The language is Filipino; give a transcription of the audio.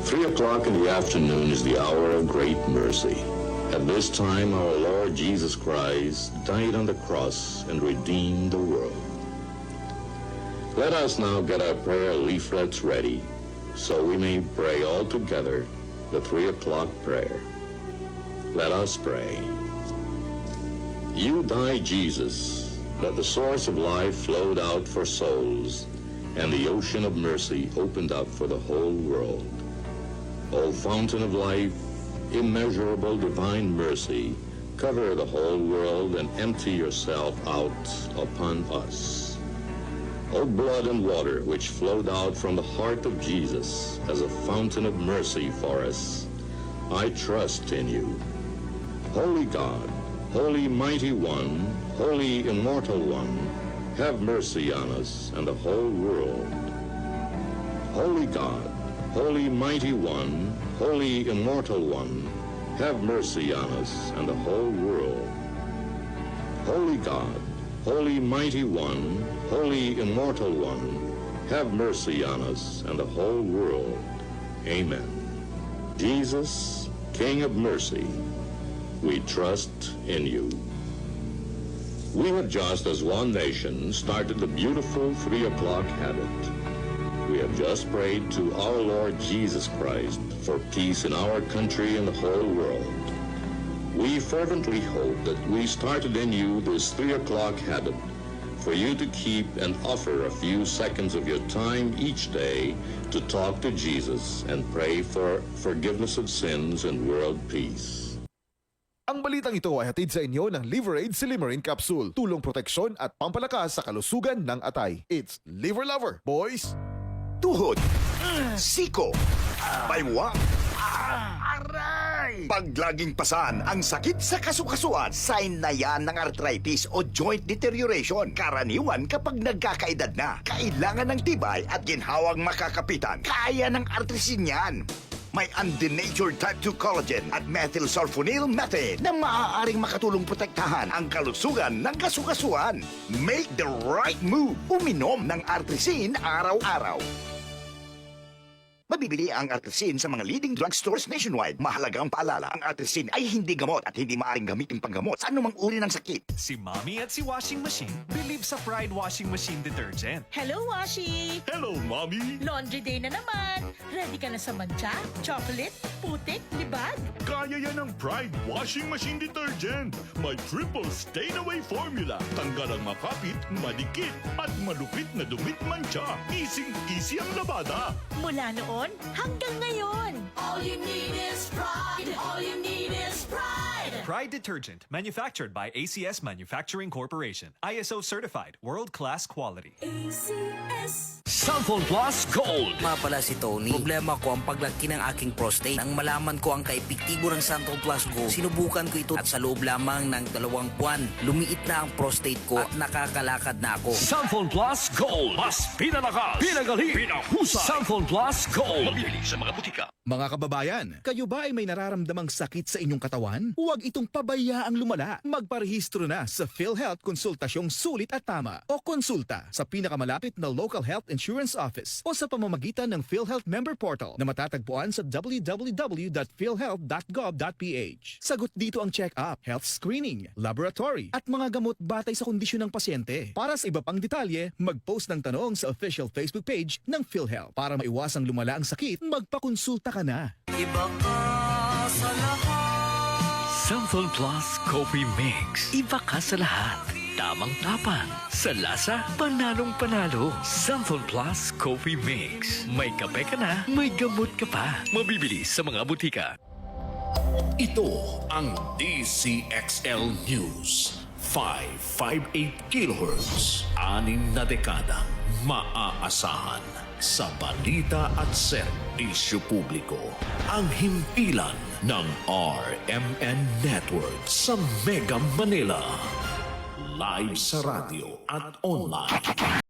3 o'clock in the afternoon is the hour of great mercy. At this time, our Lord Jesus Christ died on the cross and redeemed the world. Let us now get our prayer leaflets ready, so we may pray all together the 3 o'clock prayer. Let us pray. You died, Jesus, that the source of life flowed out for souls, and the ocean of mercy opened up for the whole world. O fountain of life, immeasurable divine mercy, cover the whole world and empty yourself out upon us. O blood and water which flowed out from the heart of Jesus as a fountain of mercy for us, I trust in you. Holy God, Holy Mighty One, Holy Immortal One, have mercy on us and the whole world. Holy God, Holy Mighty One, Holy Immortal One, have mercy on us and the whole world. Holy God, Holy Mighty One, Holy Immortal One, have mercy on us and the whole world. Amen. Jesus, King of mercy, we trust in you. We have just as one nation started the beautiful 3 o'clock habit. We have just prayed to our Lord Jesus Christ for peace in our country and the whole world. We fervently hope that we started in you this 3 o'clock habit for you to keep and offer a few seconds of your time each day to talk to Jesus and pray for forgiveness of sins and world peace. Ang balitang ito ay hatid sa inyo ng Liverade Silimarin Capsule. Tulong proteksyon at pampalakas sa kalusugan ng atay. It's Liver Lover, boys! Tuhod, siko, baywang, aray! Pag laging pasan ang sakit sa kasukasuan, sign na yan ng arthritis o joint deterioration. Karaniwan kapag nagkakaedad na, kailangan ng tibay at ginhawang makakapitan. Kaya ng artrisin yan. May undenatured type 2 collagen at methylsulfonyl methane na maaaring makatulong protektahan ang kalusugan ng kasukasuan. Make the right move. Uminom ng artrisin araw-araw. Mabibili ang artrisin sa mga leading drugstores nationwide. Mahalagang paalala, ang artrisin ay hindi gamot at hindi maaaring gamitin panggamot sa anumang uri ng sakit. Si Mommy at si Washing Machine believe sa Pride Washing Machine Detergent. Hello, Washi! Hello, Mommy! Laundry day na naman! Ready ka na sa mancha, chocolate, putik, libag? Kaya yan ang Pride Washing Machine Detergent. May triple stain-away formula. Tanggal ang makapit, madikit, at malupit na dumit mancha. Easy ang labada. Mula noon hanggang ngayon. All you need is pride. All you need is pride. Pride Detergent, manufactured by ACS Manufacturing Corporation. ISO certified, world-class quality. ACS. Santhol Plus Gold. Nga pala si Tony. Problema ko ang paglaki ng aking prostate. Nang malaman ko ang kaepektibo ng Santhol Plus Gold, sinubukan ko ito at sa loob lamang ng 2 buwan, lumiit na ang prostate ko at nakakalakad na ako. Santhol Plus Gold. Mas pinalakas, pinagaling, pinahusay. Santhol Plus Gold. Mabili sa mga butika. Mga kababayan, kayo ba ay may nararamdamang sakit sa inyong katawan? Huwag itong pabayaang lumala. Magparehistro na sa PhilHealth Konsultasyong Sulit at Tama o konsulta sa pinakamalapit na local health insurance office o sa pamamagitan ng PhilHealth Member Portal na matatagpuan sa www.philhealth.gov.ph. Sagot dito ang check-up, health screening, laboratory at mga gamot batay sa kondisyon ng pasyente. Para sa iba pang detalye, mag-post ng tanong sa official Facebook page ng PhilHealth. Para maiwasang lumala ang sakit, magpakonsulta ka na. Iba ka sa lahat. Santhol Plus Coffee Mix. Iba ka sa lahat. Tamang tapang. Sa lasa, panalong-panalo. Santhol Plus Coffee Mix. May kape ka na, may gamot ka pa. Mabibili sa mga butika. Ito ang DCXL News. 558 kHz. 6 na dekadang maaasahan sa balita at serbisyo publiko. Ang himpilan ng RMN Network sa Mega Manila. Live sa radio at online.